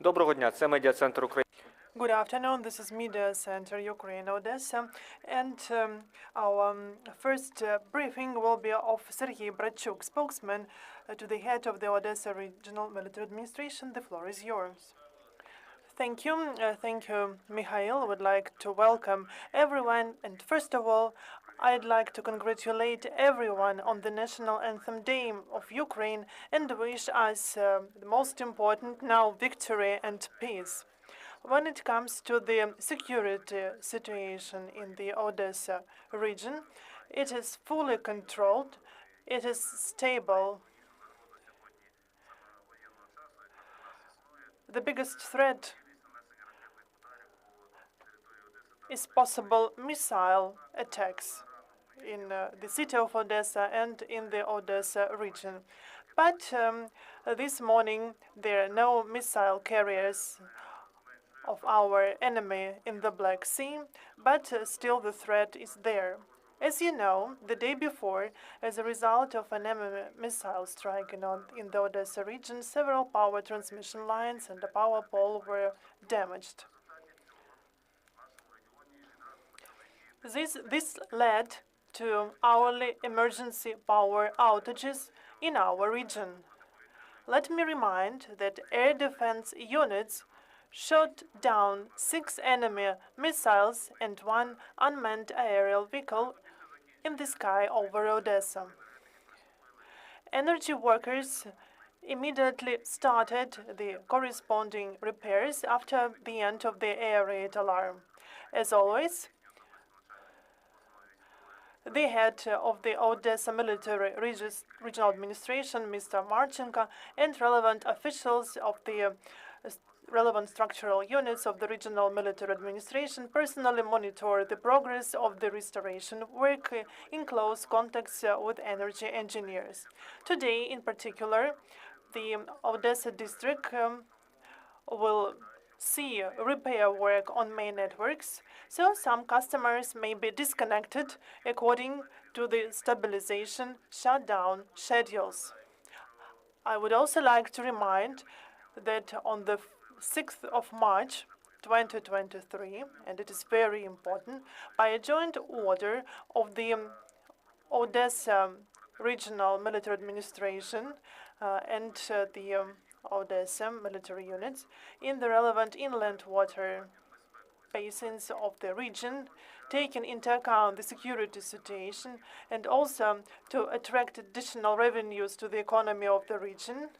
Доброго дня, це медіа-центр України. Good afternoon. This is Media Center Ukraine, Odesa, and our first briefing will be of Serhii Bratchuk, spokesman to the head of the Odesa Regional Military Administration. The floor is yours. Thank you, Mikhail. I would like to welcome everyone, and first of all, I'd like to congratulate everyone on the National Anthem Day of Ukraine and wish us the most important now victory and peace. When it comes to the security situation in the Odesa region, it is fully controlled, it is stable. The biggest threat is possible missile attacks in the city of Odesa and in the Odesa region. But this morning there are no missile carriers of our enemy in the Black Sea, but still the threat is there. As you know, the day before, as a result of an enemy missile strike in the Odesa region, several power transmission lines and a power pole were damaged. This led to hourly emergency power outages in our region. Let me remind that air defense units shot down 6 enemy missiles and 1 unmanned aerial vehicle in the sky over Odesa. Energy workers immediately started the corresponding repairs after the end of the air raid alarm. As always, the head of the Odesa Military Regional Administration, Mr. Marchenko, and relevant officials of the relevant structural units of the Regional Military Administration personally monitor the progress of the restoration work in close contacts with energy engineers. Today, in particular, the Odesa district will see repair work on main networks, so some customers may be disconnected according to the stabilization shutdown schedules. I would also like to remind that on the 6th of March 2023, and it is very important, by a joint order of the Odesa Regional Military Administration and the Odesa military units in the relevant inland water basins of the region, taking into account the security situation and also to attract additional revenues to the economy of the region,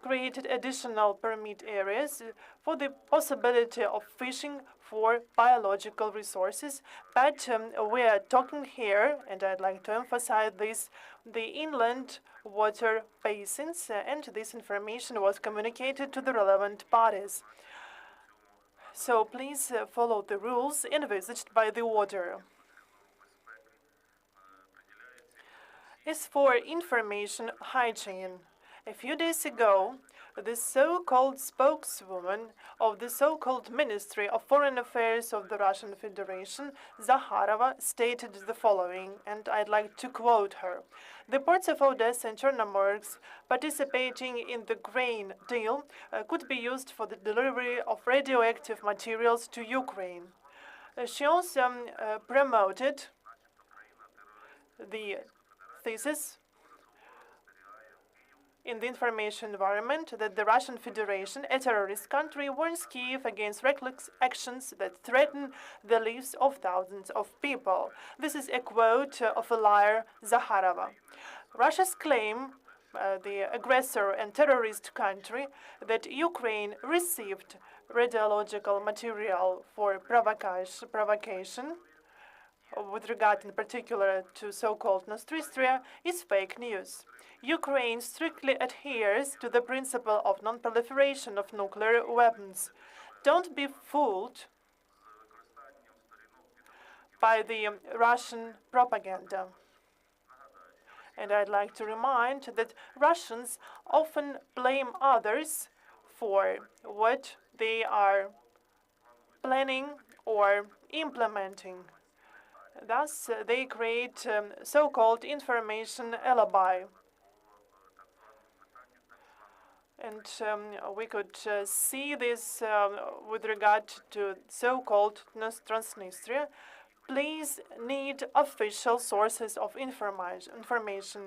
created additional permit areas for the possibility of fishing for biological resources. But we are talking here, and I'd like to emphasize this, the inland water basins, and this information was communicated to the relevant parties. So please follow the rules envisaged by the order. As for information hygiene, a few days ago, the so-called spokeswoman of the so-called Ministry of Foreign Affairs of the Russian Federation, Zakharova, stated the following, and I'd like to quote her. The ports of Odesa and Chornomorsk participating in the grain deal could be used for the delivery of radioactive materials to Ukraine. She also promoted the thesis in the information environment that the Russian Federation, a terrorist country, warns Kyiv against reckless actions that threaten the lives of thousands of people. This is a quote of a liar, Zakharova. Russia's claim, the aggressor and terrorist country, that Ukraine received radiological material for provocation with regard in particular to so-called Nostria, is fake news. Ukraine strictly adheres to the principle of non-proliferation of nuclear weapons. Don't be fooled by the Russian propaganda. And I'd like to remind that Russians often blame others for what they are planning or implementing. Thus, they create so-called information alibi. And we could see this with regard to so-called Transnistria. Please need official sources of information.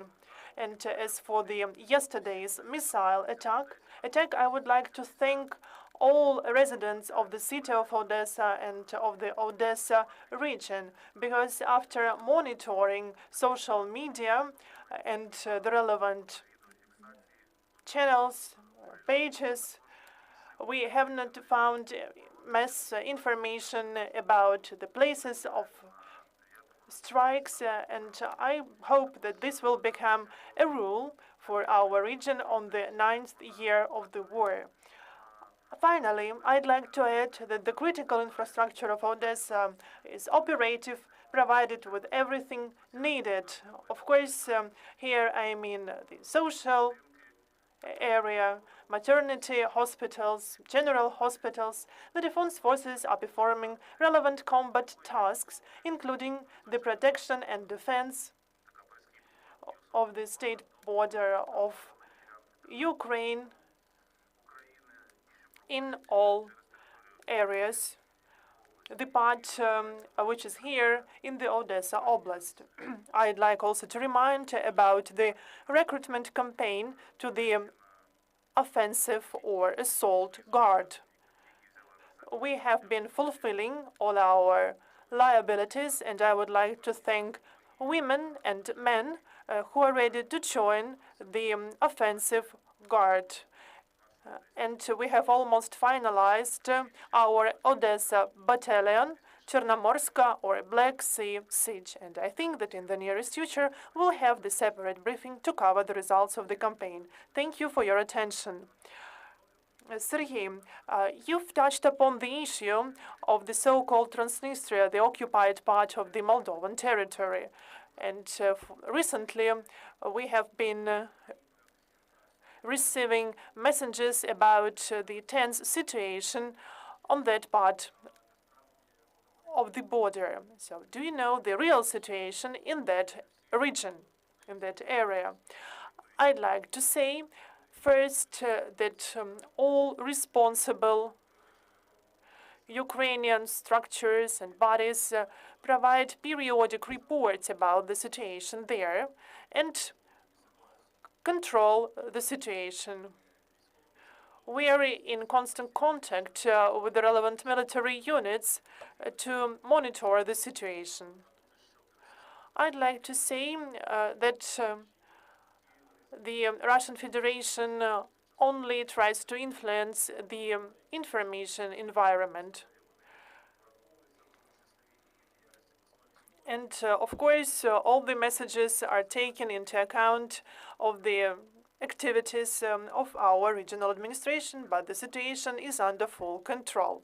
And as for the yesterday's missile attack, I would like to thank all residents of the city of Odessa and of the Odessa region, because after monitoring social media and the relevant channels, pages, we have not found mass information about the places of strikes, and I hope that this will become a rule for our region on the 9th year of the war. Finally, I'd like to add that the critical infrastructure of Odessa is operative, provided with everything needed. Of course, here I mean the social area, maternity hospitals, general hospitals. The defense forces are performing relevant combat tasks, including the protection and defense of the state border of Ukraine in all areas. The part which is here in the Odessa Oblast. I'd like also to remind about the recruitment campaign to the offensive or assault guard. We have been fulfilling all our liabilities, and I would like to thank women and men who are ready to join the offensive guard. And we have almost finalized our Odessa battalion, Chernomorska or Black Sea Siege. And I think that in the nearest future, we'll have the separate briefing to cover the results of the campaign. Thank you for your attention. Serhii, you've touched upon the issue of the so-called Transnistria, the occupied part of the Moldovan territory. And recently, we have been receiving messages about the tense situation on that part of the border. So do you know the real situation in that region, in that area? I'd like to say first that all responsible Ukrainian structures and bodies provide periodic reports about the situation there and control the situation. We are in constant contact with the relevant military units to monitor the situation. I'd like to say that the Russian Federation only tries to influence the information environment. And of course, all the messages are taken into account of the activities of our regional administration, but the situation is under full control.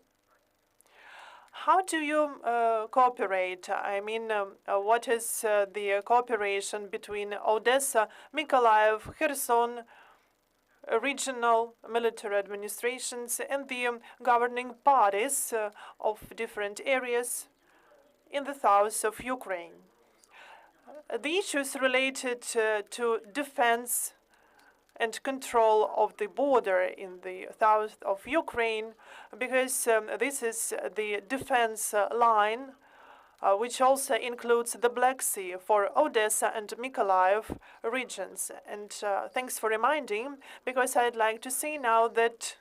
How do you cooperate? I mean, what is the cooperation between Odessa, Mykolaiv, Kherson, regional military administrations, and the governing parties of different areas in the south of Ukraine? The issues related to defense and control of the border in the south of Ukraine, because this is the defense line, which also includes the Black Sea for Odessa and Mykolaiv regions. And thanks for reminding, because I'd like to say now that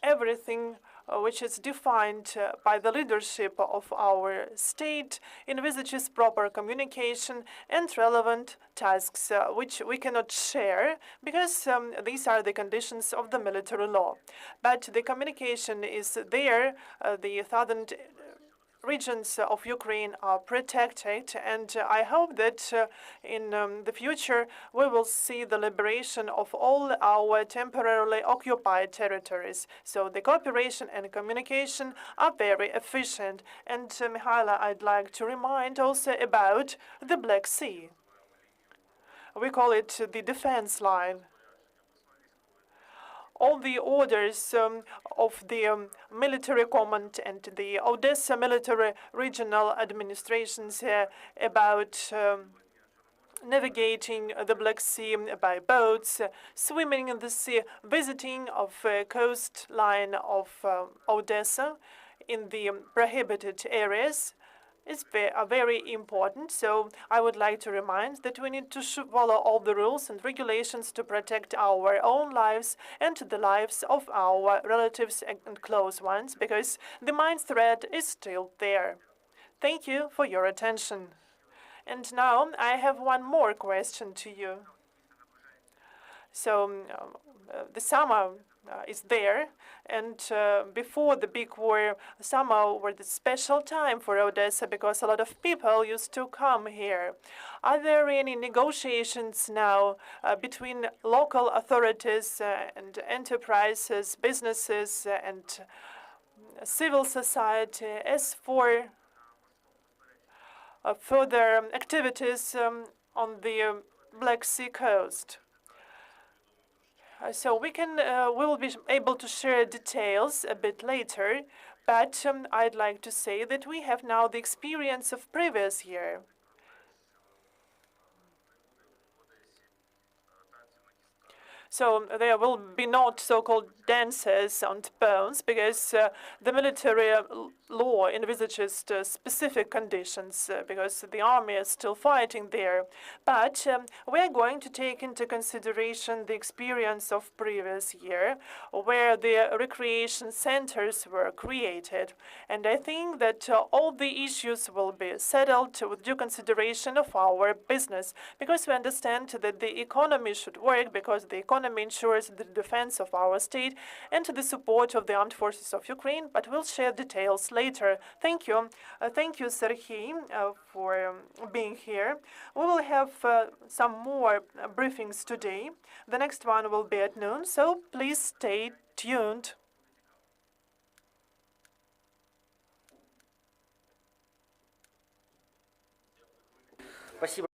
everything which is defined by the leadership of our state envisages proper communication and relevant tasks which we cannot share because these are the conditions of the military law. But the communication is there. The southern regions of Ukraine are protected, and I hope that in the future we will see the liberation of all our temporarily occupied territories. So the cooperation and communication are very efficient. And Mihaila, I'd like to remind also about the Black Sea. We call it the defense line. All the orders of the military command and the Odessa military regional administrations about navigating the Black Sea by boats, swimming in the sea, visiting of coastline of Odesa in the prohibited areas is very important. So I would like to remind that we need to follow all the rules and regulations to protect our own lives and the lives of our relatives and close ones, because the mine threat is still there. Thank you for your attention. And now I have one more question to you. So the summer is there, and before the big war, summer was the special time for Odessa because a lot of people used to come here. Are there any negotiations now between local authorities and enterprises, businesses, and civil society as for further activities on the Black Sea coast? So we will be able to share details a bit later, but I'd like to say that we have now the experience of previous year. So there will be not so-called dances on bones, because the military law envisages specific conditions, because the army is still fighting there. But we are going to take into consideration the experience of previous year, where the recreation centers were created. And I think that all the issues will be settled with due consideration of our business, because we understand that the economy should work, because the economy ensures the defense of our state and the support of the armed forces of Ukraine, but we'll share details later. Thank you. Thank you, Serhii, for being here. We will have some more briefings today. The next one will be at noon, so please stay tuned. Спасибо.